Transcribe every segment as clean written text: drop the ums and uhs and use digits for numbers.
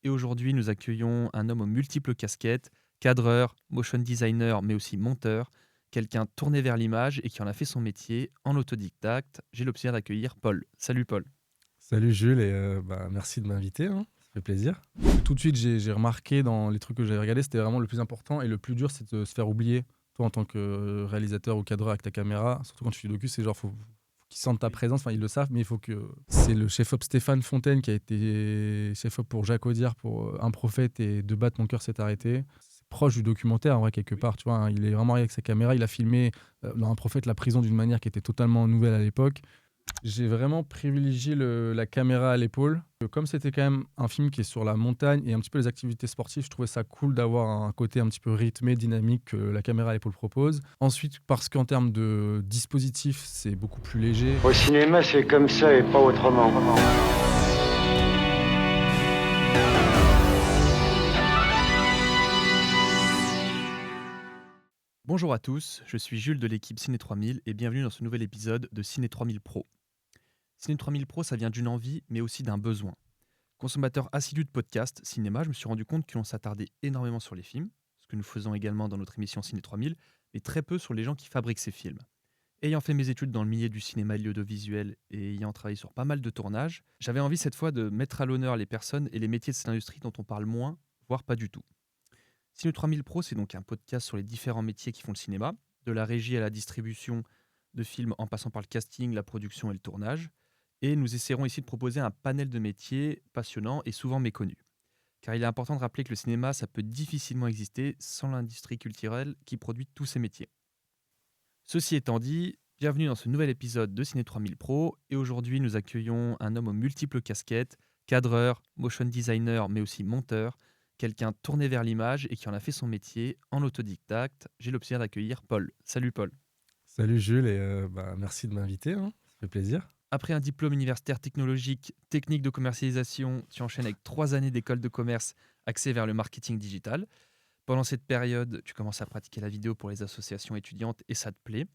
et aujourd'hui nous accueillons un homme aux multiples casquettes, cadreur, motion designer mais aussi monteur, quelqu'un tourné vers l'image et qui en a fait son métier en autodidacte. J'ai le plaisir d'accueillir Paul. Salut Paul. Salut Jules et merci de m'inviter, hein, ça fait plaisir. Tout de suite, j'ai remarqué dans les trucs que j'avais regardés, c'était vraiment le plus important et le plus dur, c'est de se faire oublier. Toi, en tant que réalisateur ou cadreur avec ta caméra, surtout quand tu fais du docu, c'est genre, faut qu'ils sentent ta présence, enfin ils le savent, mais il faut que... C'est le chef-op Stéphane Fontaine qui a été chef-op pour Jacques Audiard, pour Un Prophète et De battre mon cœur s'est arrêté. C'est proche du documentaire, en vrai, quelque part, tu vois, hein. Il est vraiment arrivé avec sa caméra, il a filmé dans Un Prophète la prison d'une manière qui était totalement nouvelle à l'époque. J'ai vraiment privilégié la caméra à l'épaule. Comme c'était quand même un film qui est sur la montagne et un petit peu les activités sportives, je trouvais ça cool d'avoir un côté un petit peu rythmé, dynamique que la caméra à l'épaule propose. Ensuite, parce qu'en termes de dispositif, c'est beaucoup plus léger. Au cinéma, c'est comme ça et pas autrement. Bonjour à tous, je suis Jules de l'équipe Ciné 3000 et bienvenue dans ce nouvel épisode de Ciné 3000 Pro. Ciné 3000 Pro, ça vient d'une envie mais aussi d'un besoin. Consommateur assidu de podcasts cinéma, je me suis rendu compte que l'on s'attardait énormément sur les films, ce que nous faisons également dans notre émission Ciné 3000, mais très peu sur les gens qui fabriquent ces films. Ayant fait mes études dans le milieu du cinéma et de l'audiovisuel et ayant travaillé sur pas mal de tournages, j'avais envie cette fois de mettre à l'honneur les personnes et les métiers de cette industrie dont on parle moins, voire pas du tout. Ciné 3000 Pro, c'est donc un podcast sur les différents métiers qui font le cinéma, de la régie à la distribution de films en passant par le casting, la production et le tournage. Et nous essaierons ici de proposer un panel de métiers passionnants et souvent méconnus. Car il est important de rappeler que le cinéma, ça peut difficilement exister sans l'industrie culturelle qui produit tous ces métiers. Ceci étant dit, bienvenue dans ce nouvel épisode de Ciné 3000 Pro. Et aujourd'hui, nous accueillons un homme aux multiples casquettes, cadreur, motion designer, mais aussi monteur, quelqu'un tourné vers l'image et qui en a fait son métier en autodidacte. J'ai le plaisir d'accueillir Paul. Salut Paul. Salut Jules et merci de m'inviter, hein, ça fait plaisir. Après un diplôme universitaire technologique, technique de commercialisation, tu enchaînes avec 3 années d'école de commerce axée vers le marketing digital. Pendant cette période, tu commences à pratiquer la vidéo pour les associations étudiantes et ça te plaît.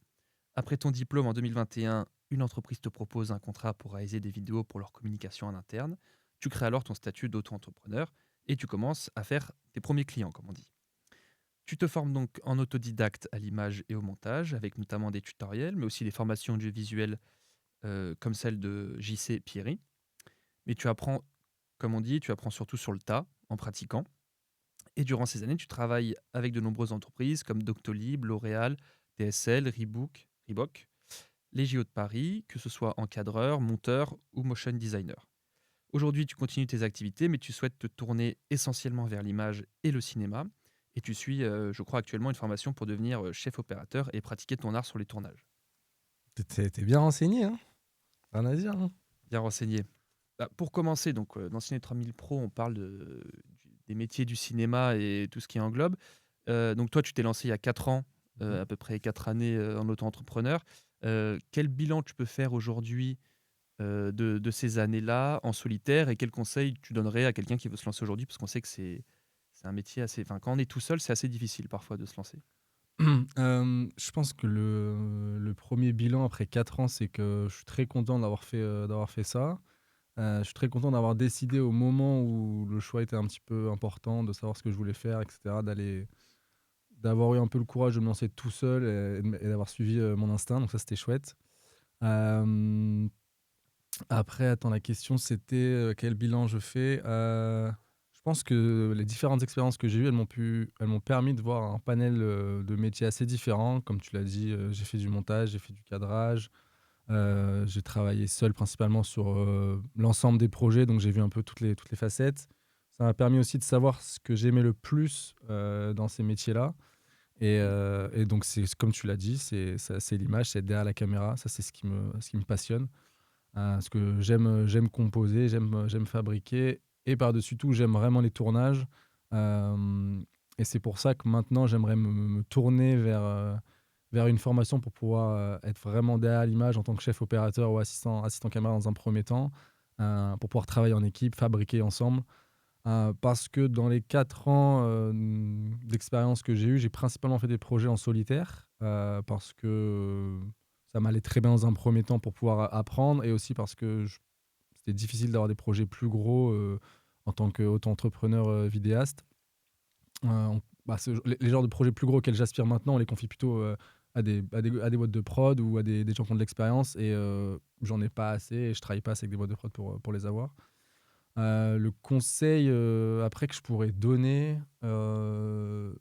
Après ton diplôme en 2021, une entreprise te propose un contrat pour réaliser des vidéos pour leur communication en interne. Tu crées alors ton statut d'auto-entrepreneur et tu commences à faire tes premiers clients, comme on dit. Tu te formes donc en autodidacte à l'image et au montage, avec notamment des tutoriels, mais aussi des formations audiovisuelles comme celle de JC Pierry. Mais tu apprends, comme on dit, tu apprends surtout sur le tas, en pratiquant. Et durant ces années, tu travailles avec de nombreuses entreprises comme Doctolib, L'Oréal, TSL, Reebok, les JO de Paris, que ce soit encadreur, monteur ou motion designer. Aujourd'hui, tu continues tes activités, mais tu souhaites te tourner essentiellement vers l'image et le cinéma. Et tu suis, je crois, actuellement une formation pour devenir chef opérateur et pratiquer ton art sur les tournages. T'es bien renseigné, hein, rien à dire, hein. Bien renseigné. Bah, pour commencer, donc, dans Ciné 3000 Pro, on parle des métiers du cinéma et tout ce qui englobe. Donc toi, tu t'es lancé il y a 4 ans, Mhm. à peu près 4 années en auto-entrepreneur. Quel bilan tu peux faire aujourd'hui de ces années-là en solitaire et quels conseils tu donnerais à quelqu'un qui veut se lancer aujourd'hui? Parce qu'on sait que c'est un métier assez... Enfin, quand on est tout seul, c'est assez difficile parfois de se lancer. Je pense que le premier bilan après 4 ans, c'est que je suis très content d'avoir fait ça. Je suis très content d'avoir décidé au moment où le choix était un petit peu important, de savoir ce que je voulais faire, et cetera, d'avoir eu un peu le courage de me lancer tout seul et d'avoir suivi mon instinct. Donc ça, c'était chouette. Hem, Après, attends, la question, c'était, quel bilan je fais? Je pense que les différentes expériences que j'ai eues, elles m'ont permis de voir un panel, de métiers assez différents. Comme tu l'as dit, j'ai fait du montage, j'ai fait du cadrage, j'ai travaillé seul principalement sur, l'ensemble des projets, donc j'ai vu un peu toutes les facettes. Ça m'a permis aussi de savoir ce que j'aimais le plus, dans ces métiers-là et donc c'est comme tu l'as dit, c'est l'image, c'est être derrière la caméra. Ça, c'est ce qui me passionne, parce que j'aime composer, j'aime fabriquer et par-dessus tout, j'aime vraiment les tournages, hem et c'est pour ça que maintenant j'aimerais me tourner vers une formation pour pouvoir, être vraiment derrière l'image en tant que chef opérateur ou assistant caméra dans un premier temps, pour pouvoir travailler en équipe, fabriquer ensemble. Parce que dans les 4 ans, d'expérience que j'ai eu, j'ai principalement fait des projets en solitaire, parce que ça m'allait très bien dans un premier temps pour pouvoir apprendre et aussi parce que c'était difficile d'avoir des projets plus gros, en tant qu'auto-entrepreneur vidéaste. Les genres de projets plus gros auxquels j'aspire maintenant, on les confie plutôt à des boîtes de prod ou à des gens qui ont de l'expérience. Et j'en ai pas assez et je travaille pas assez avec des boîtes de prod pour les avoir. Le conseil après que je pourrais donner, je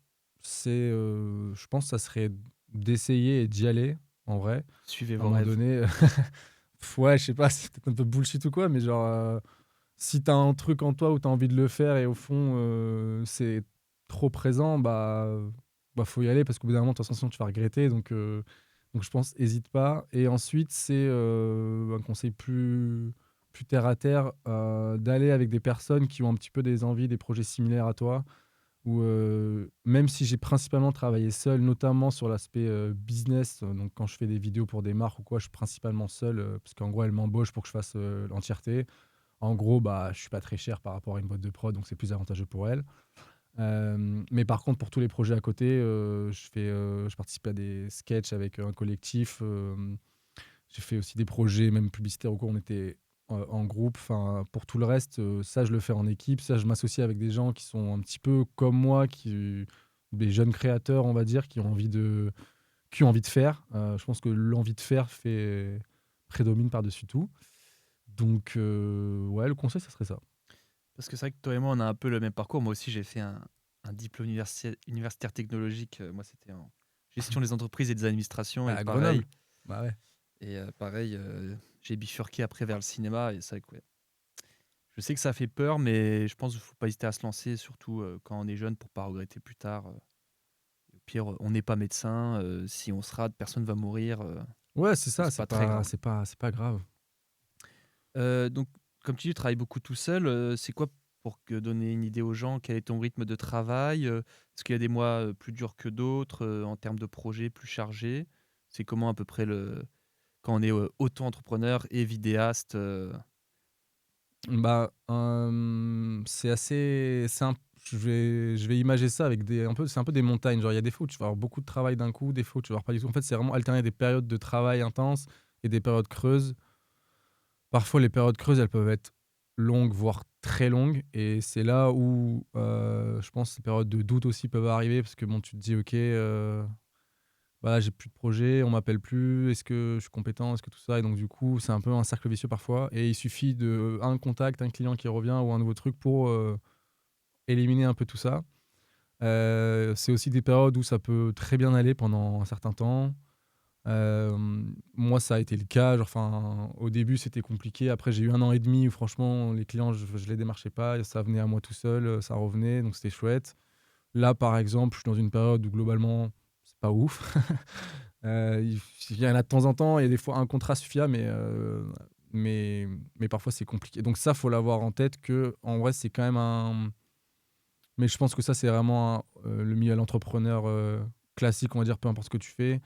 pense que ça serait d'essayer et d'y aller en vrai. Suivez À un vos moment rêves. donné, ouais, je sais pas, c'est peut-être un peu bullshit ou quoi, mais genre, si t'as un truc en toi où t'as envie de le faire et au fond, c'est trop présent, bah faut y aller parce qu'au bout d'un moment, de toute façon, sinon tu vas regretter. Donc je pense, hésite pas. Et ensuite, c'est un conseil plus terre à terre, d'aller avec des personnes qui ont un petit peu des envies, des projets similaires à toi. Ou même si j'ai principalement travaillé seul, notamment sur l'aspect business, donc quand je fais des vidéos pour des marques ou quoi, je suis principalement seul parce qu'en gros, elles m'embauchent pour que je fasse l'entièreté. En gros, bah, je suis pas très cher par rapport à une boîte de prod, donc c'est plus avantageux pour elles. Mais par contre, pour tous les projets à côté, je participe à des sketchs avec un collectif. J'ai fait aussi des projets, même publicitaires, où on était en groupe. Enfin, pour tout le reste, ça, je le fais en équipe. Ça, je m'associe avec des gens qui sont un petit peu comme moi, des jeunes créateurs, on va dire, qui ont envie de faire. Je pense que l'envie de faire prédomine par-dessus tout. Donc, ouais, le conseil, ça serait ça. Parce que c'est vrai que toi et moi, on a un peu le même parcours. Moi aussi, j'ai fait un diplôme universitaire technologique. Moi, c'était en gestion des entreprises et des administrations. Et À pareil, Grenoble. Bah ouais. j'ai bifurqué après vers le cinéma. Et c'est vrai que, ouais, je sais que ça fait peur, mais je pense qu'il ne faut pas hésiter à se lancer, surtout quand on est jeune, pour pas regretter plus tard. Au pire, on n'est pas médecin. Si on se rate, personne va mourir. Ouais, c'est ça, C'est c'est pas très pas, grave. c'est pas grave. Donc, comme tu dis, tu travailles beaucoup tout seul. C'est quoi, pour donner une idée aux gens, quel est ton rythme de travail? Est-ce qu'il y a des mois plus durs que d'autres en termes de projets plus chargés? C'est comment à peu près quand on est auto-entrepreneur et vidéaste? Bah, c'est assez simple. Je vais imager ça avec c'est un peu des montagnes. Genre, il y a des fois où tu vas avoir beaucoup de travail d'un coup, des fois où tu vas avoir pas du tout. En fait, c'est vraiment alterner des périodes de travail intense et des périodes creuses. Parfois, les périodes creuses, elles peuvent être longues, voire très longues. Et c'est là où je pense que ces périodes de doute aussi peuvent arriver parce que bon, tu te dis, ok, voilà, j'ai plus de projet, on m'appelle plus, est-ce que je suis compétent, est-ce que tout ça. Et donc, du coup, c'est un peu un cercle vicieux parfois. Et il suffit de un contact, un client qui revient ou un nouveau truc pour éliminer un peu tout ça. C'est aussi des périodes où ça peut très bien aller pendant un certain temps. Moi, ça a été le cas. Genre, enfin, au début, c'était compliqué. Après, j'ai eu 1 an et demi où, franchement, les clients, je les démarchais pas. Ça venait à moi tout seul, ça revenait. Donc, c'était chouette. Là, par exemple, je suis dans une période où, globalement, c'est pas ouf. Il y en a de temps en temps. Il y a des fois, un contrat suffit, mais parfois, c'est compliqué. Donc, ça, faut l'avoir en tête que, en vrai, c'est quand même un. Mais je pense que ça, c'est vraiment le milieu à l'entrepreneur classique, on va dire, peu importe ce que tu fais.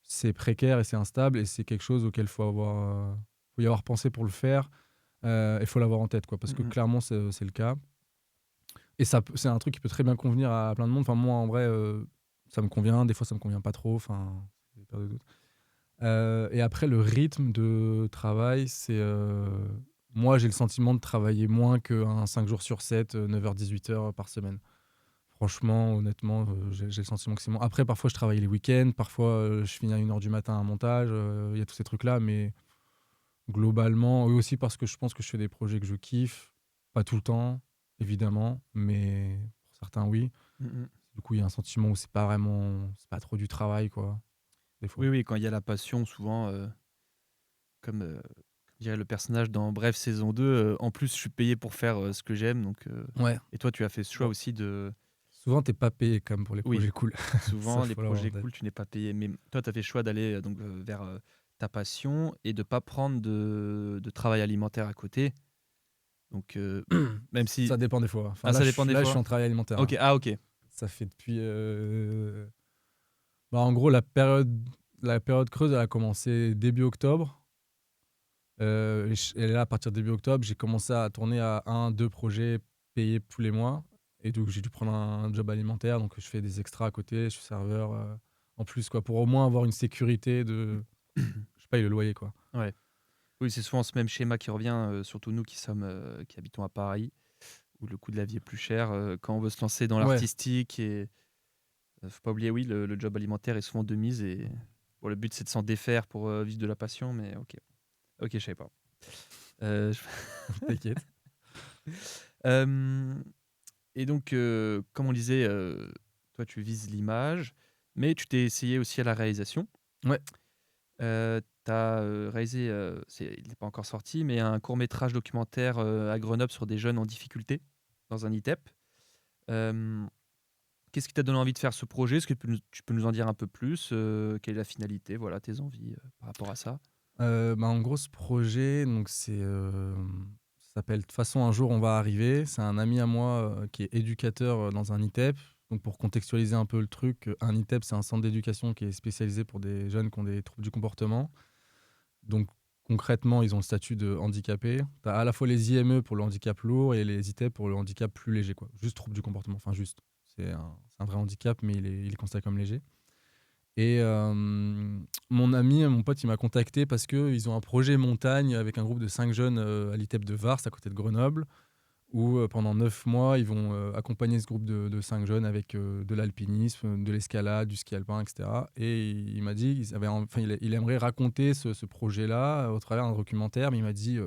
C'est précaire et c'est instable et c'est quelque chose auquel faut y avoir pensé pour le faire. Il faut l'avoir en tête, quoi, parce que Mhm. clairement, c'est le cas. Et c'est un truc qui peut très bien convenir à plein de monde. Enfin, moi, en vrai, ça me convient. Des fois, ça me convient pas trop. Enfin, c'est des périodes de doute. Et après, le rythme de travail, moi, j'ai le sentiment de travailler moins qu'un 5 jours sur 7, 9h-18h par semaine. Franchement, honnêtement, j'ai le sentiment que c'est moins. Après, parfois, je travaille les week-ends. Parfois, je finis à 1h du matin un montage. Il y a tous ces trucs-là. Mais globalement, et aussi parce que je pense que je fais des projets que je kiffe. Pas tout le temps, évidemment. Mais pour certains, oui. Mhm. Du coup, il y a un sentiment où c'est pas trop du travail, quoi, des fois. Oui, oui, quand il y a la passion, souvent, comme dirait le personnage dans Bref saison 2, en plus, je suis payé pour faire ce que j'aime. Donc, Ouais. et toi, tu as fait ce choix Bon. aussi de. Souvent, t'es pas payé quand même pour les Oui, projets cool. Ça, souvent, les faut l'avoir en projets tête. cool, tu n'es pas payé. Mais toi, tu as fait le choix d'aller donc vers ta passion et de ne pas prendre de travail alimentaire à côté. Donc, même si. Ça dépend des fois. Enfin, Ah, ça dépend des là, je suis fois. en travail alimentaire, Ok, là. ah, ok. Ça fait depuis. Bah, en gros, la période creuse, elle a commencé début octobre. Et là, à partir de début octobre, j'ai commencé à tourner à 2 projets payés tous les mois. Et donc, j'ai dû prendre un job alimentaire. Donc, je fais des extras à côté, je suis serveur en plus, quoi, pour au moins avoir une sécurité de. Je paye le loyer, quoi. Ouais. Oui, c'est souvent ce même schéma qui revient, surtout nous qui habitons à Paris, où le coût de la vie est plus cher quand on veut se lancer dans Ouais, l'artistique. Et faut pas oublier, oui, le job alimentaire est souvent de mise. Et bon, le but, c'est de s'en défaire pour vivre de la passion. Mais ok, ok, je savais pas. Euh, t'inquiète. Euh, et donc, comme on disait, toi, tu vises l'image, mais tu t'es essayé aussi à la réalisation. Ouais. Tu as réalisé, il n'est pas encore sorti, mais un court-métrage documentaire à Grenoble sur des jeunes en difficulté dans un ITEP. Euh, Qu'est-ce qui t'a donné envie de faire ce projet? Est-ce que tu peux nous en dire un peu plus? Quelle est la finalité? Voilà, tes envies par rapport à ça. En gros, ce projet, donc ça s'appelle De toute façon, un jour, on va arriver. C'est un ami à moi qui est éducateur dans un ITEP. Donc, pour contextualiser un peu le truc, un ITEP, c'est un centre d'éducation qui est spécialisé pour des jeunes qui ont des troubles du comportement. Donc, concrètement, ils ont le statut de handicapé. Tu as à la fois les IME pour le handicap lourd et les ITEP pour le handicap plus léger, quoi. Juste trouble du comportement. Enfin, juste. C'est un vrai handicap, mais il est considéré comme léger. Et mon ami, mon pote, il m'a contacté parce qu'ils ont un projet montagne avec un groupe de 5 jeunes à l'ITEP de Vars, à côté de Grenoble, où pendant 9 mois, ils vont accompagner ce groupe de 5 jeunes avec de l'alpinisme, de l'escalade, du ski alpin, etc. Et il m'a dit il aimerait raconter ce projet-là au travers d'un documentaire, mais il m'a dit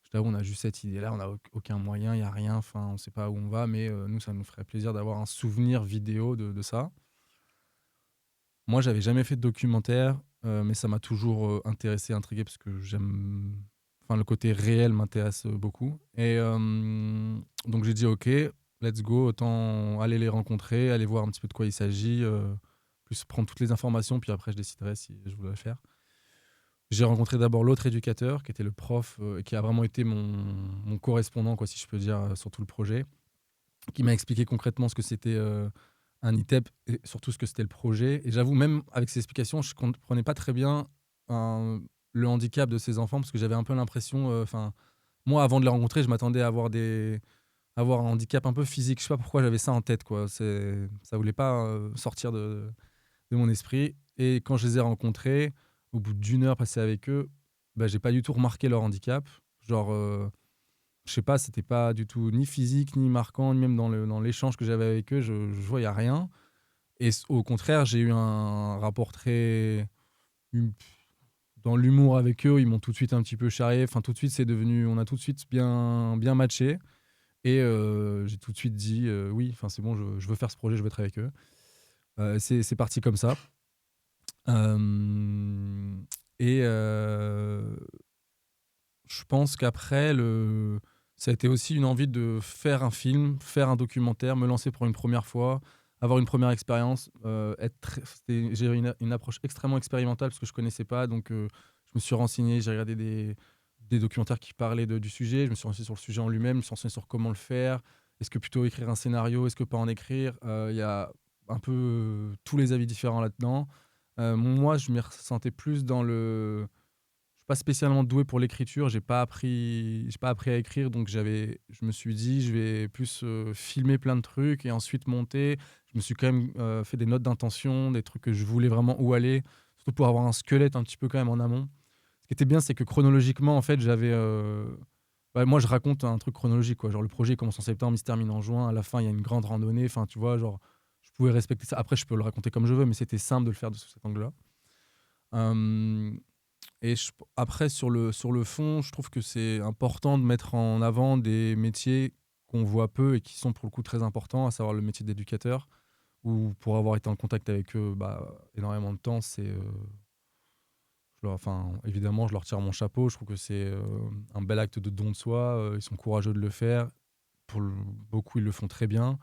je t'avoue, on a juste cette idée-là, on n'a aucun moyen, il n'y a rien, enfin, on ne sait pas où on va, mais nous, ça nous ferait plaisir d'avoir un souvenir vidéo de ça. Moi, j'avais jamais fait de documentaire, mais ça m'a toujours intéressé, intrigué, parce que j'aime. Enfin, le côté réel m'intéresse beaucoup. Et donc, j'ai dit, OK, let's go, autant aller les rencontrer, aller voir un petit peu de quoi il s'agit, plus prendre toutes les informations, puis après, je déciderai si je voulais le faire. J'ai rencontré d'abord l'autre éducateur, qui était le prof, et qui a vraiment été mon correspondant, quoi, si je peux dire, sur tout le projet, qui m'a expliqué concrètement ce que c'était un ITEP et surtout ce que c'était le projet. Et j'avoue, même avec ces explications, je ne comprenais pas très bien le handicap de ces enfants parce que j'avais un peu l'impression, moi, avant de les rencontrer, je m'attendais à avoir un handicap un peu physique. Je sais pas pourquoi j'avais ça en tête, quoi. Ça voulait pas sortir de mon esprit. Et quand je les ai rencontrés, au bout d'une heure passée avec eux, bah, j'ai pas du tout remarqué leur handicap. Genre, je sais pas, c'était pas du tout ni physique, ni marquant, ni même dans l'échange que j'avais avec eux, je voyais rien. Et au contraire, j'ai eu un rapport très hum, dans l'humour avec eux. Ils m'ont tout de suite un petit peu charrié. Enfin, tout de suite, on a tout de suite bien matché. Et j'ai tout de suite dit oui. Enfin, c'est bon, je veux faire ce projet, je veux être avec eux. C'est parti comme ça. Euh, et je pense qu'après, ça a été aussi une envie de faire un film, faire un documentaire, me lancer pour une première fois, avoir une première expérience. J'ai eu une approche extrêmement expérimentale parce que je ne connaissais pas. Donc, je me suis renseigné, j'ai regardé des documentaires qui parlaient du sujet. Je me suis renseigné sur le sujet en lui-même, je me suis renseigné sur comment le faire. Est-ce que plutôt écrire un scénario, est-ce que pas en écrire? Il y a un peu tous les avis différents là-dedans. Moi, je m'y ressentais plus dans le je suis pas spécialement doué pour l'écriture, j'ai pas appris à écrire, donc je me suis dit, je vais plus filmer plein de trucs et ensuite monter. Je me suis quand même fait des notes d'intention, des trucs que je voulais vraiment où aller, surtout pour avoir un squelette un petit peu quand même en amont. Ce qui était bien, c'est que chronologiquement, en fait, moi, je raconte un truc chronologique, quoi. Genre, le projet commence en septembre, il se termine en juin. À la fin, il y a une grande randonnée. Enfin, tu vois, genre, je pouvais respecter ça. Après, je peux le raconter comme je veux, mais c'était simple de le faire de sous cet angle-là. Euh, et après, sur le fond, je trouve que c'est important de mettre en avant des métiers qu'on voit peu et qui sont pour le coup très importants, à savoir le métier d'éducateur, où pour avoir été en contact avec eux énormément de temps, enfin, évidemment, je leur tire mon chapeau. Je trouve que c'est un bel acte de don de soi. Ils sont courageux de le faire. Beaucoup, ils le font très bien.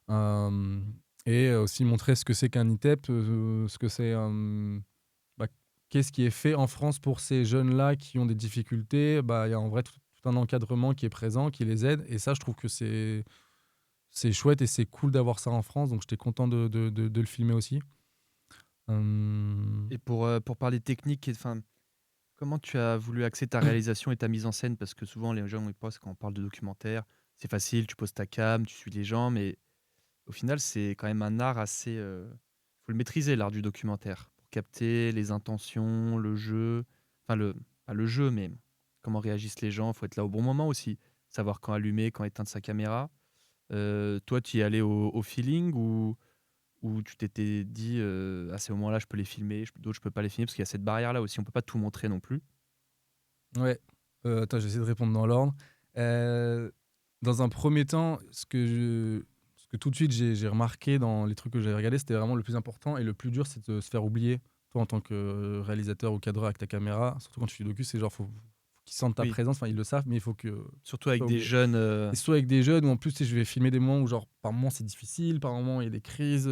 Euh, et aussi montrer ce que c'est qu'un ITEP, ce que c'est bah, qu'est-ce qui est fait en France pour ces jeunes-là qui ont des difficultés. Il y a en vrai tout un encadrement qui est présent, qui les aide. Et ça, je trouve que c'est chouette et c'est cool d'avoir ça en France. Donc, j'étais content de le filmer aussi. Euh, Et pour parler technique, enfin, comment tu as voulu axer ta réalisation et ta mise en scène? Parce que souvent, les gens ils pensent quand on parle de documentaire, c'est facile, tu poses ta cam, tu suis les gens, mais au final, c'est quand même un art assez. Faut le maîtriser, l'art du documentaire, pour capter les intentions, le jeu. Enfin, pas le jeu, mais comment réagissent les gens. Faut être là au bon moment aussi. savoir quand allumer, quand éteindre sa caméra. Toi, tu y allais au feeling ou tu t'étais dit à ces moments-là, je peux les filmer, d'autres, je peux pas les filmer parce qu'il y a cette barrière-là aussi, on peut pas tout montrer non plus. Ouais. Attends, j'essaie de répondre dans l'ordre. Heu, Dans un premier temps, ce que tout de suite j'ai remarqué dans les trucs que j'avais regardés, c'était vraiment le plus important et le plus dur, c'est de se faire oublier. Toi, en tant que réalisateur ou cadreur avec ta caméra, surtout quand tu fais du docu, c'est genre faut qu'ils sentent ta Oui, présence. Enfin, ils le savent, mais il faut que surtout tu avec sois des oublié. jeunes. Et surtout avec des jeunes où en plus, tu sais, je vais filmer des moments où genre par moments c'est difficile, par moments il y a des crises,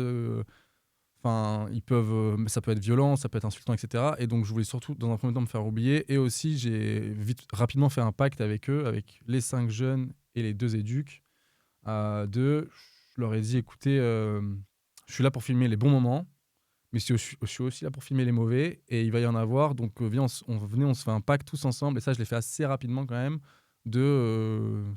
enfin ils peuvent, ça peut être violent, ça peut être insultant et cetera et donc je voulais surtout dans un premier temps me faire oublier et aussi j'ai rapidement fait un pacte avec eux, avec les 5 jeunes et les 2 éducs, je leur ai dit: «Écoutez, je suis là pour filmer les bons moments, mais je suis aussi là pour filmer les mauvais et il va y en avoir donc viens venez on se fait un pacte tous ensemble» et ça je l'ai fait assez rapidement quand même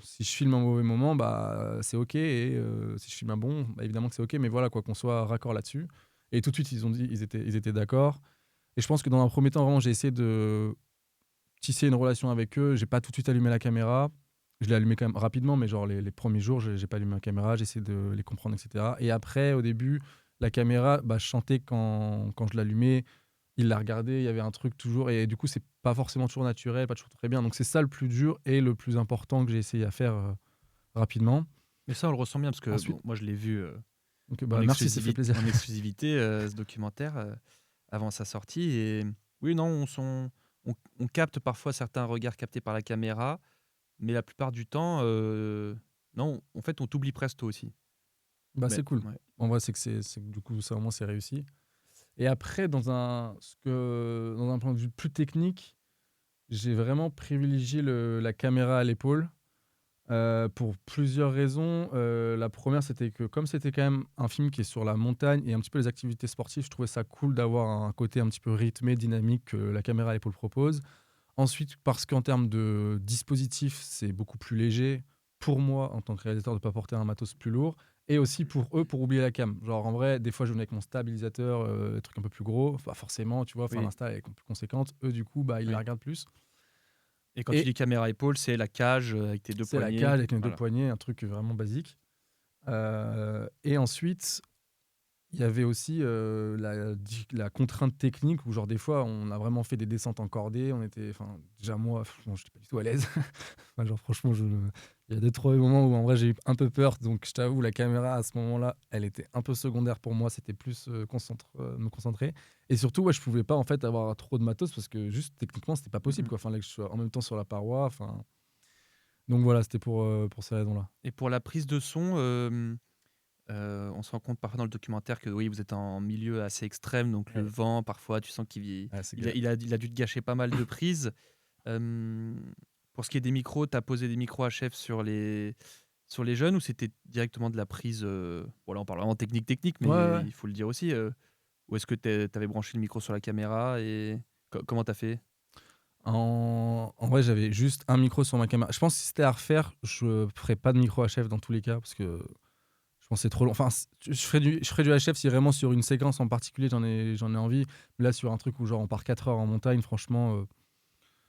si je filme un mauvais moment, bah, c'est OK et si je filme un bon, bah, évidemment que c'est OK, mais voilà quoi, qu'on soit raccord là-dessus et tout de suite ils ont dit ils étaient d'accord et je pense que dans un premier temps, vraiment, j'ai essayé de tisser une relation avec eux. J'ai pas tout de suite allumé la caméra. Je l'ai allumé quand même rapidement, mais genre les premiers jours, j'ai pas allumé la caméra, j'ai essayé de les comprendre et cetera et après, au début, la caméra, bah, je sentais quand je l'allumais, ils la regardaient, il y avait un truc toujours et du coup, c'est pas forcément toujours naturel, pas toujours très bien donc c'est ça le plus dur et le plus important que j'ai essayé à faire, rapidement. Mais ça, on le ressent bien parce que Ensuite bon, moi, je l'ai vu donc bah, merci, ça fait plaisir. en exclusivité, ce documentaire, avant sa sortie. Et oui, non, on capte parfois certains regards captés par la caméra, mais la plupart du temps, non, en fait, on t'oublie presto aussi. Bah, Mais c'est cool. ouais. En vrai, c'est que du coup, ça, au moins, c'est réussi et après dans un point de vue plus technique, j'ai vraiment privilégié la caméra à l'épaule pour plusieurs raisons. La première, c'était que comme c'était quand même un film qui est sur la montagne et un petit peu les activités sportives, je trouvais ça cool d'avoir un côté un petit peu rythmé, dynamique que la caméra à l'épaule propose. Ensuite, parce qu'en termes de dispositif, c'est beaucoup plus léger pour moi en tant que réalisateur de ne pas porter un matos plus lourd. Et aussi pour eux, pour oublier la cam. Genre en vrai, des fois je venais avec mon stabilisateur, des trucs un peu plus gros, pas forcément, tu vois, enfin Oui, l'insta est plus conséquente. Eux, du coup, bah, ils la oui. regardent plus. Et quand tu Et dis caméra épaule, c'est la cage avec tes 2 c'est la poignets. cage avec mes deux Voilà. poignets, un truc vraiment basique. Et ensuite, il y avait aussi la contrainte technique où, genre, des fois, on a vraiment fait des descentes en cordée. On était, enfin, déjà, moi, je n'étais pas du tout à l'aise. Enfin, genre, franchement, il y a des trois moments où, en vrai, j'ai eu un peu peur. Donc, je t'avoue, la caméra, à ce moment-là, elle était un peu secondaire pour moi. C'était plus me concentrer. Et surtout, ouais, je pouvais pas, en fait, avoir trop de matos parce que, juste, techniquement, c'était pas possible, Mhm. quoi. Enfin, là, que je sois en même temps sur la paroi. Enfin, donc, voilà, c'était pour ces raisons-là. Et pour la prise de son, on se rend compte parfois dans le documentaire que oui, vous êtes en milieu assez extrême, donc le Ouais, vent, parfois, tu sens qu'il ouais, c'est il a, galère. il a dû te gâcher pas mal de prises. Pour ce qui est des micros, tu as posé des micros HF sur les jeunes ou c'était directement de la prise voilà, on parle vraiment technique, Ouais, ouais, mais ouais. il faut le dire aussi. Ou est-ce que tu avais branché le micro sur la caméra et comment tu as fait? En vrai, j'avais juste un micro sur ma caméra. Je pense que si c'était à refaire, je ferais pas de micro HF dans tous les cas parce que je pense que c'est trop long. Enfin, je ferais du HF si vraiment sur une séquence en particulier j'en ai envie. Mais là, sur un truc où genre on part 4 heures en montagne, franchement,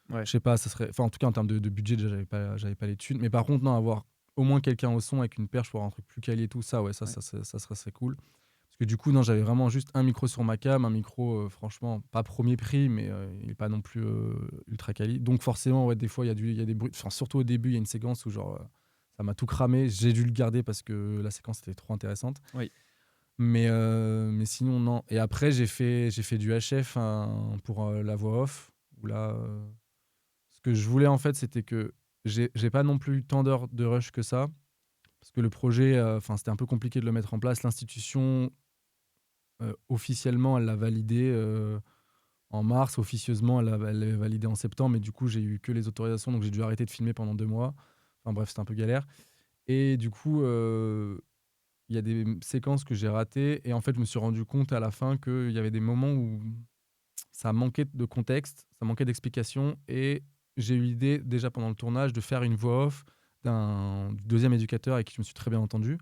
Ouais, je sais pas, ça serait. Enfin, en tout cas, en termes de budget, déjà, j'avais pas les thunes. Mais par contre, non, avoir au moins quelqu'un au son avec une perche pour avoir un truc plus quali et tout, ça, ouais, ouais. ça serait cool. Parce que du coup, non, j'avais vraiment juste un micro sur ma cam, un micro, franchement, pas premier prix, mais il est pas non plus ultra quali. Donc forcément, ouais, des fois, il y a des bruits. Enfin, surtout au début, il y a une séquence où genre, ça m'a tout cramé. J'ai dû le garder parce que la séquence était trop intéressante. Oui. Mais sinon, non. Et après, j'ai fait du HF pour la voix off. Où là, ce que je voulais en fait, c'était que j'ai pas non plus eu tant d'heures de rush que ça. Parce que le projet, enfin, c'était un peu compliqué de le mettre en place. L'institution, officiellement, elle l'a validé en mars. Officieusement, elle l'a validé en septembre. Mais du coup, j'ai eu que les autorisations. Donc, j'ai dû arrêter de filmer pendant 2 mois. Enfin, bref, c'était un peu galère. Et du coup, il y a des séquences que j'ai ratées. Et en fait, je me suis rendu compte à la fin qu'il y avait des moments où ça manquait de contexte, ça manquait d'explication. Et j'ai eu l'idée, déjà pendant le tournage, de faire une voix off du deuxième éducateur avec qui je me suis très bien entendu.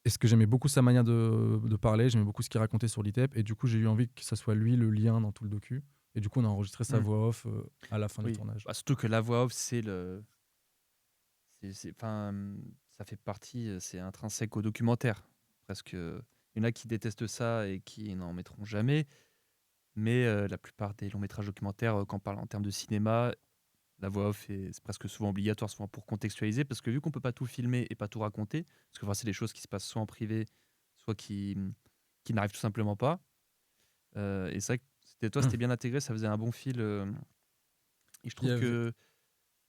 Et ce que j'aimais beaucoup sa manière de parler, j'aimais beaucoup ce qu'il racontait sur l'ITEP, et du coup j'ai eu envie que ça soit lui le lien dans tout le docu. Et du coup on a enregistré sa Hmm. voix off à la fin du Oui. tournage. Bah, surtout que la voix off, Enfin, ça fait partie, c'est intrinsèque au documentaire, presque. Il y en a qui détestent ça et qui n'en mettront jamais, mais la plupart des longs métrages documentaires, quand on parle en termes de cinéma, la voix off c'est presque souvent obligatoire, souvent pour contextualiser, parce que vu qu'on peut pas tout filmer et pas tout raconter, parce que enfin, c'est des choses qui se passent soit en privé, soit qui n'arrivent tout simplement pas. Et c'est vrai que c'était bien intégré, ça faisait un bon fil. Et je Il y trouve avait- que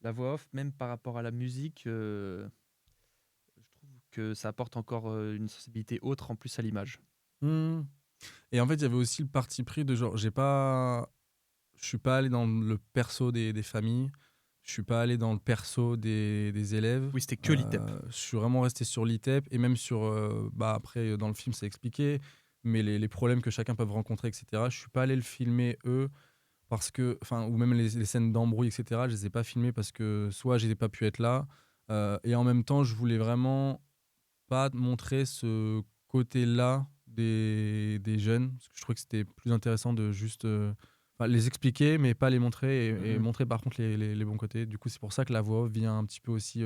la voix off, même par rapport à la musique, je trouve que ça apporte encore une sensibilité autre en plus à l'image. Hmm. Et en fait, il y avait aussi le parti pris de genre, je suis pas allé dans le perso des familles, je suis pas allé dans le perso des élèves. Oui, c'était que l'ITEP. Je suis vraiment resté sur l'ITEP et même sur, bah après, dans le film, c'est expliqué, mais les problèmes que chacun peut rencontrer, etc. Je suis pas allé le filmer eux parce que, enfin, ou même les scènes d'embrouille, etc. Je les ai pas filmées parce que soit j'ai pas pu être là, et en même temps, je voulais vraiment pas montrer ce côté-là des jeunes, parce que je trouvais que c'était plus intéressant de juste enfin, les expliquer, mais pas les montrer, et Mhm. montrer par contre les bons côtés. Du coup, c'est pour ça que la voix off vient un petit peu aussi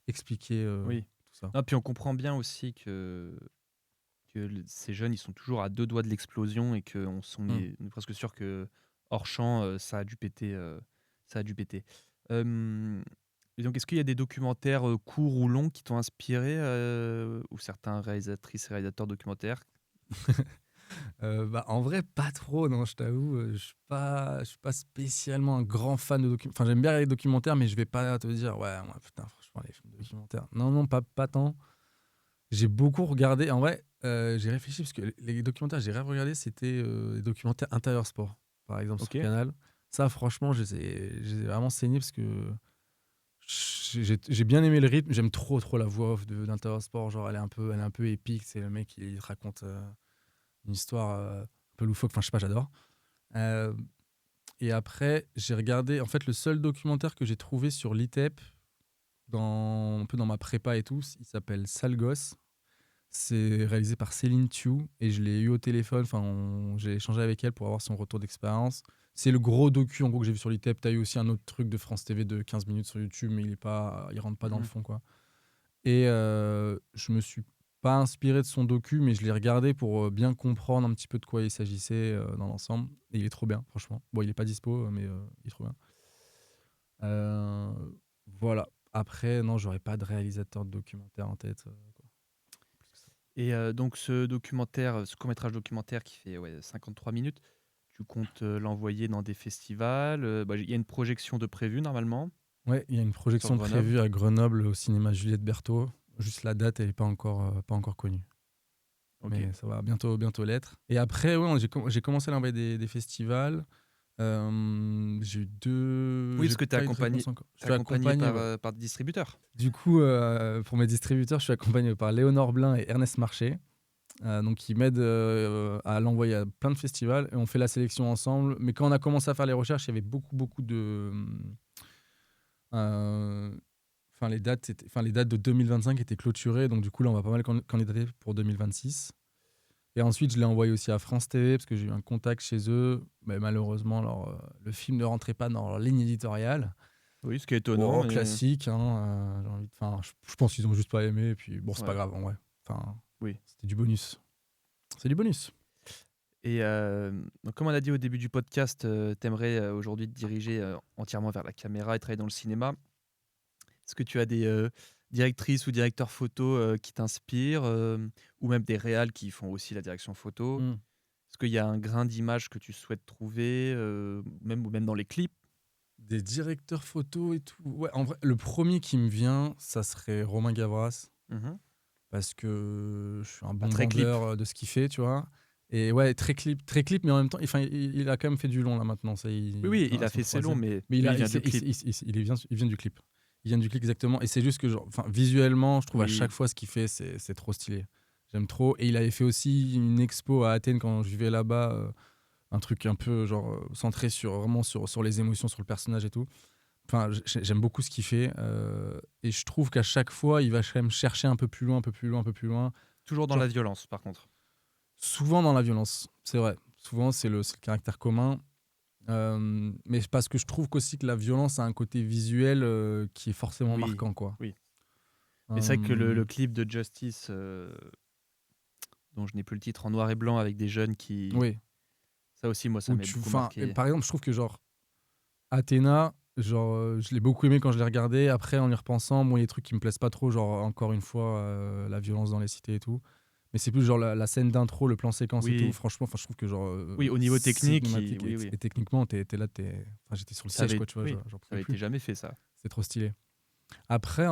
expliquer Oui. tout ça. Ah, puis on comprend bien aussi que ces jeunes, ils sont toujours à deux doigts de l'explosion et Hmm. on est presque sûr que hors champ, ça a dû péter. Ça a dû péter. Euh, et donc, est-ce qu'il y a des documentaires courts ou longs qui t'ont inspiré, ou certains réalisatrices et réalisateurs documentaires? Bah, en vrai, pas trop, non, je t'avoue. Je suis pas spécialement un grand fan de documentaires. Enfin, j'aime bien les documentaires, mais je vais pas te dire, ouais, moi, putain, franchement, les films documentaires. Non, non, pas tant. J'ai beaucoup regardé. En vrai, j'ai réfléchi parce que les documentaires que j'ai regardé, c'était les documentaires intérieur sport, par exemple, sur Ok. Canal. Ça, franchement, je les ai vraiment saignés parce que j'ai bien aimé le rythme. J'aime trop la voix off d'intérieur sport. Genre, elle est un peu épique. C'est le mec qui te raconte une histoire un peu loufoque. Enfin, je sais pas, j'adore. Euh, et après, j'ai regardé. En fait, le seul documentaire que j'ai trouvé sur l'ITEP, un peu dans ma prépa et tout, il s'appelle Sale Gosse. C'est réalisé par Céline Thiou et je l'ai eu au téléphone. Enfin, j'ai échangé avec elle pour avoir son retour d'expérience. C'est le gros docu en gros que j'ai vu sur l'ITEP. T'as eu aussi un autre truc de France TV de 15 minutes sur YouTube, mais il rentre pas dans le Mhm. fond, quoi. Et je me suis pas inspiré de son docu, mais je l'ai regardé pour bien comprendre un petit peu de quoi il s'agissait dans l'ensemble. Et il est trop bien, franchement. Bon, il est pas dispo, mais il est trop bien. Euh, voilà. Après, non, j'aurais pas de réalisateur de documentaire en tête. Quoi. Plus que ça. Et donc ce court-métrage documentaire qui fait 53 minutes, tu comptes l'envoyer dans des festivals? Il y a une projection de prévue normalement Ouais, il y a une sur projection Grenoble. prévue à Grenoble au cinéma Juliette Berthaud. Juste la date, elle n'est pas encore connue. Ok. Mais ça va bientôt l'être. Et après, ouais, j'ai commencé à l'envoyer des festivals. J'ai eu Oui, j'ai parce que tu es pas eu de réponse accompagné, encore. Je t'es suis accompagné accompagné, ouais. par des distributeurs. Du coup, pour mes distributeurs, je suis accompagné par Léonore Blin et Ernest Marché. Donc, qui m'aident à l'envoyer à plein de festivals. Et on fait la sélection ensemble. Mais quand on a commencé à faire les recherches, il y avait beaucoup de. Euh, Enfin, les dates de 2025 étaient clôturées. Donc, du coup, là, on va pas mal candidater pour 2026. Et ensuite, je l'ai envoyé aussi à France TV parce que j'ai eu un contact chez eux. Mais malheureusement, le film ne rentrait pas dans leur ligne éditoriale. Oui, ce qui est étonnant, Oh, mais classique, hein, je pense qu'ils ont juste pas aimé. Et puis, bon, c'est pas ouais, grave, en vrai. Enfin, oui. c'était du bonus. C'est du bonus. Et donc, comme on a dit au début du podcast, t'aimerais aujourd'hui te diriger entièrement vers la caméra et travailler dans le cinéma. Est-ce que tu as des directrices ou directeurs photo qui t'inspirent, ou même des réals qui font aussi la direction photo? Hmm. Est-ce qu'il y a un grain d'image que tu souhaites trouver, ou même dans les clips? Des directeurs photo et tout. Ouais, en vrai, le premier qui me vient, ça serait Romain Gavras. Mhm. Parce que je suis un Pas bon très clip. vendeur de ce qu'il fait, tu vois. Et ouais, très clip, mais en même temps, enfin, il a quand même fait du long là maintenant. Oui, oui, il Enfin, a son fait ses longs, troisième. mais Mais lui, il vient du clip. il vient du clip. Il vient du clip exactement. Et c'est juste que, genre, enfin, visuellement, je trouve à Oui, chaque fois ce qu'il fait, c'est trop stylé. J'aime trop. Et il avait fait aussi une expo à Athènes quand je vivais là-bas. Un truc un peu genre centré vraiment sur les émotions, sur le personnage et tout. Enfin, j'aime beaucoup ce qu'il fait. Et je trouve qu'à chaque fois, il va quand même chercher un peu plus loin, un peu plus loin, un peu plus loin. toujours dans Genre, la violence, par contre. souvent dans la violence, c'est vrai. Souvent, c'est le caractère commun. Mais parce que je trouve qu'aussi que la violence a un côté visuel qui est forcément Oui, marquant, quoi. oui. Mais c'est vrai que le Euh, clip de Justice, dont je n'ai plus le titre, en noir et blanc avec des jeunes qui. oui, Ça aussi, moi, ça où m'a beaucoup et marqué. par exemple, je trouve que genre Athéna, genre, je l'ai beaucoup aimé quand je l'ai regardé. Après, en y repensant, bon, il y a des trucs qui me plaisent pas trop, genre encore une fois, la violence dans les cités et tout. Mais c'est plus genre la scène d'intro, le plan séquence et tout. Oui, Franchement, enfin, je trouve que genre oui, au niveau technique, cinématique oui, oui. et techniquement, t'es là, enfin, j'étais sur le Ça siège, avait, quoi, tu vois, oui, j'en ça pouvais avait plus. été jamais fait, ça. C'est trop stylé. Après,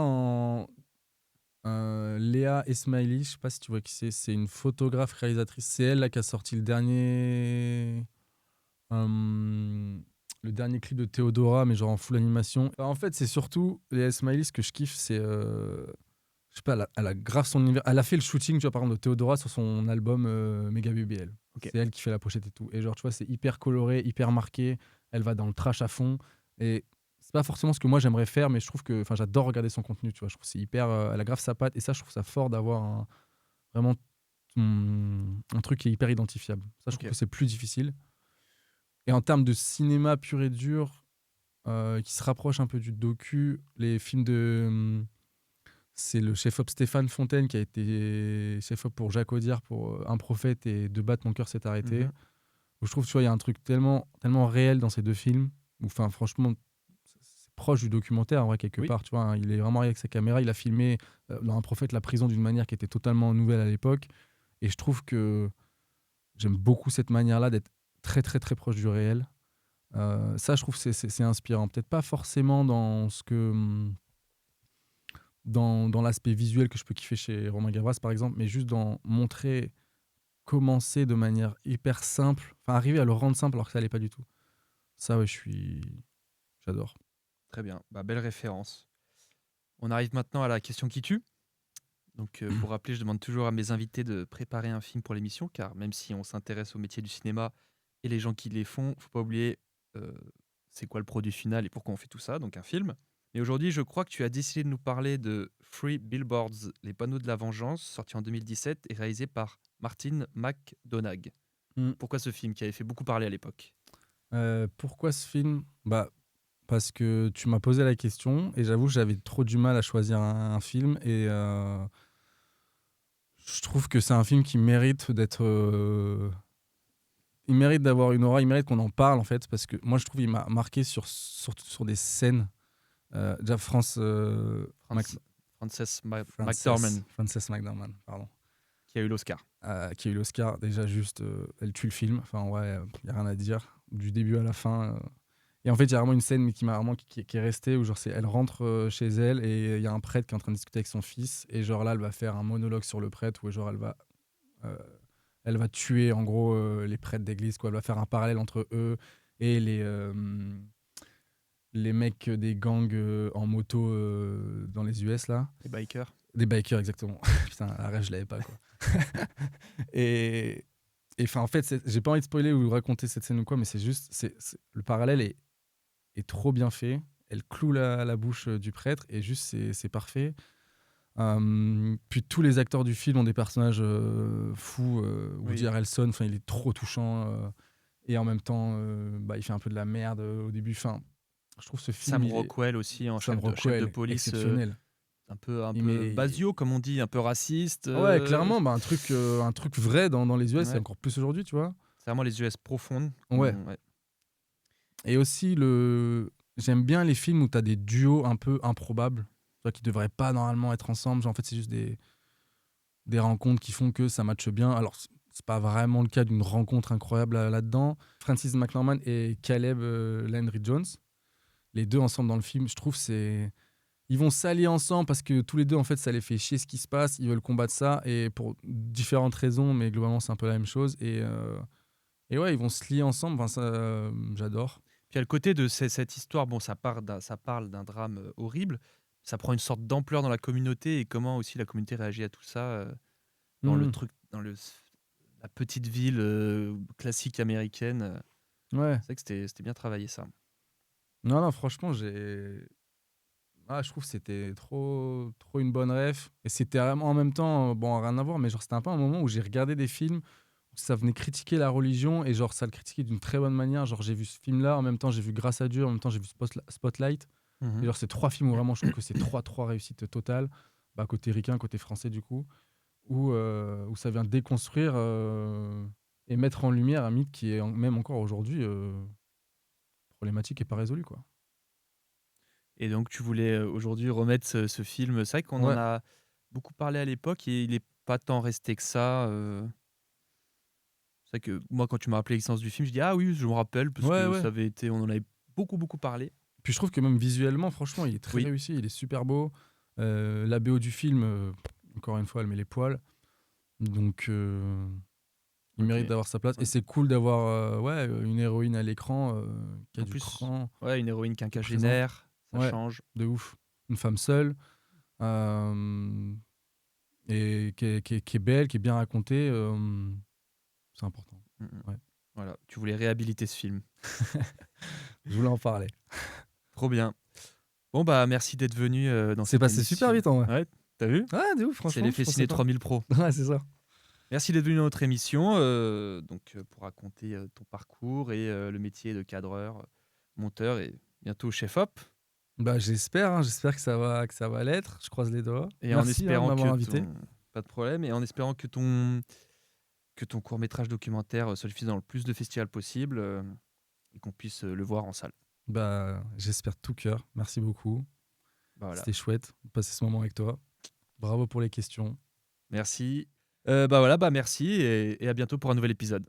Léa Esmaili, je sais pas si tu vois qui c'est. C'est une photographe réalisatrice. C'est elle là qui a sorti euh, le dernier clip de Théodora, mais genre en full animation. En fait, c'est surtout Léa Esmaili, ce que je kiffe, c'est je sais pas, elle a grave son univers. Elle a fait le shooting, tu vois, par exemple, de Théodora sur son album Mega BBL. Ok. C'est elle qui fait la pochette et tout. Et genre, tu vois, c'est hyper coloré, hyper marqué. Elle va dans le trash à fond. Et c'est pas forcément ce que moi j'aimerais faire, mais je trouve que, enfin, j'adore regarder son contenu, tu vois. Je trouve que c'est hyper, elle a grave sa patte. Et ça, je trouve ça fort d'avoir vraiment un truc qui est hyper identifiable. Ça, je trouve Ok. que c'est plus difficile. Et en termes de cinéma pur et dur, qui se rapproche un peu du docu, les films de c'est le chef-op Stéphane Fontaine qui a été chef-op pour Jacques Audiard pour Un prophète et De battre mon cœur s'est arrêté. Mhm. Où je trouve, tu vois, il y a un truc tellement, tellement réel dans ces deux films. Où, enfin, franchement, c'est proche du documentaire, en vrai, quelque Oui. part. Tu vois, hein. Il est vraiment avec sa caméra. Il a filmé dans Un prophète la prison d'une manière qui était totalement nouvelle à l'époque. Et je trouve que j'aime beaucoup cette manière-là d'être très, très, très proche du réel. Ça, je trouve que c'est inspirant. Peut-être pas forcément dans ce que dans l'aspect visuel que je peux kiffer chez Romain Gavras, par exemple, mais juste dans montrer comment c'est de manière hyper simple, enfin arriver à le rendre simple alors que ça l'est pas du tout. Ça, ouais, j'adore. Très bien. Bah, belle référence. On arrive maintenant à la question qui tue. Donc, pour rappeler, je demande toujours à mes invités de préparer un film pour l'émission, car même si on s'intéresse au métier du cinéma et les gens qui les font, faut pas oublier euh, c'est quoi le produit final et pourquoi on fait tout ça, donc un film. Et aujourd'hui, je crois que tu as décidé de nous parler de Free Billboards, les panneaux de la vengeance, sorti en 2017 et réalisé par Martin McDonagh. Mm. Pourquoi ce film qui avait fait beaucoup parler à l'époque? Pourquoi ce film? Bah, parce que tu m'as posé la question et j'avoue, j'avais trop du mal à choisir un film et je trouve que c'est un film qui mérite d'être. Il mérite d'avoir une aura, il mérite qu'on en parle en fait, parce que moi je trouve qu'il m'a marqué sur des scènes. Déjà, Frances McDormand, Frances McDormand, pardon. qui a eu l'Oscar. Qui a eu l'Oscar, déjà juste, elle tue le film. Enfin, ouais, il n'y a rien à dire. Du début à la fin. Et en fait, il y a vraiment une scène qui m'a vraiment qui est restée où genre, elle rentre chez elle et il y a un prêtre qui est en train de discuter avec son fils. Et genre là, elle va faire un monologue sur le prêtre où genre, euh, elle va tuer en gros les prêtres d'église. Quoi. Elle va faire un parallèle entre eux et les mecs des gangs en moto dans les US là. Les bikers. Des bikers, exactement. Putain, la rêve, je l'avais pas, quoi. et enfin, en fait, j'ai pas envie de spoiler ou de raconter cette scène ou quoi, mais c'est juste, le parallèle est trop bien fait. Elle cloue la bouche du prêtre et juste, c'est parfait. Puis tous les acteurs du film ont des personnages fous. Woody Oui. Harrelson, enfin, il est trop touchant. Et en même temps, bah, il fait un peu de la merde au début. Enfin, je trouve ce film, Sam il est... Rockwell aussi, en Sam chef de Rockwell, police, exceptionnel. un peu Il met... basio, comme on dit, un peu raciste. Ouais, clairement, bah, un truc vrai dans les US, et Ouais. encore plus aujourd'hui, tu vois. C'est vraiment les US profondes. Ouais. Ouais. Et aussi, j'aime bien les films où tu as des duos un peu improbables, tu vois, qui devraient pas normalement être ensemble. Genre, en fait, c'est juste des rencontres qui font que ça matche bien. Alors, c'est pas vraiment le cas d'une rencontre incroyable là-dedans. Francis McDormand et Caleb Landry Jones, les deux ensemble dans le film, je trouve ils vont s'allier ensemble parce que tous les deux, en fait, ça les fait chier ce qui se passe. Ils veulent combattre ça et pour différentes raisons, mais globalement, c'est un peu la même chose. Et ouais, ils vont se lier ensemble. Enfin, ça, j'adore. Puis à le côté de cette histoire, bon, ça parle d'un drame horrible. Ça prend une sorte d'ampleur dans la communauté et comment aussi la communauté réagit à tout ça dans le Mhm. truc, dans la petite ville classique américaine. Ouais. C'est vrai que c'était bien travaillé ça. Non, non, franchement, je trouve que c'était trop, trop une bonne ref. Et c'était vraiment en même temps, bon, rien à voir, mais genre, c'était un peu un moment où j'ai regardé des films où ça venait critiquer la religion et genre, ça le critiquait d'une très bonne manière. Genre, j'ai vu ce film-là, en même temps, j'ai vu Grâce à Dieu, en même temps, j'ai vu Spotlight. Et genre, c'est trois films où vraiment, je trouve que c'est trois réussites totales. côté ricain, côté français du coup, où ça vient déconstruire et mettre en lumière un mythe qui est même encore aujourd'hui problématique et pas résolu, quoi. Et donc tu voulais, aujourd'hui remettre ce film. C'est vrai qu'on en Ouais, a beaucoup parlé à l'époque et il est pas tant resté que ça, c'est vrai que moi, quand tu m'as rappelé l'existence du film, je dis: «Ah oui, je me rappelle» parce ouais, que ouais. ça avait été on en avait beaucoup, beaucoup parlé. Puis je trouve que même visuellement, franchement, il est très Oui, réussi, il est super beau. La BO du film, encore une fois, elle met les poils. Donc, il mérite OK. d'avoir sa place. Et Ouais. c'est cool d'avoir ouais, une héroïne à l'écran qui a En du plus, cran, ouais, une héroïne qui est présente. quinquagénaire, ça Ouais, change. de ouf. Une femme seule et qui est belle, qui est bien racontée. C'est important. Mmh mh. Ouais. Voilà, tu voulais réhabiliter ce film. Je voulais en parler. Trop bien. Bon, bah, merci d'être venu, dans C'est cette passé super émission. vite en vrai. Ouais, tu vu? Ouais, de ouf, C'est franchement, je l'effet pensais Ciné pas. 3000 Pro. Ouais, c'est ça. Merci d'être venu dans notre émission, pour raconter, ton parcours et le métier de cadreur, monteur et bientôt chef-op. Bah, j'espère, hein, j'espère que ça va l'être. Je croise les doigts. Et en Merci, hein, de espérant m'avoir que invité. ton pas de problème et en espérant que ton court-métrage documentaire, se diffuse dans le plus de festivals possible, et qu'on puisse, le voir en salle. Bah, j'espère de tout cœur. Merci beaucoup. Bah, voilà, C'était chouette de passer ce moment avec toi. Bravo pour les questions. merci. Bah, voilà, bah, merci et à bientôt pour un nouvel épisode.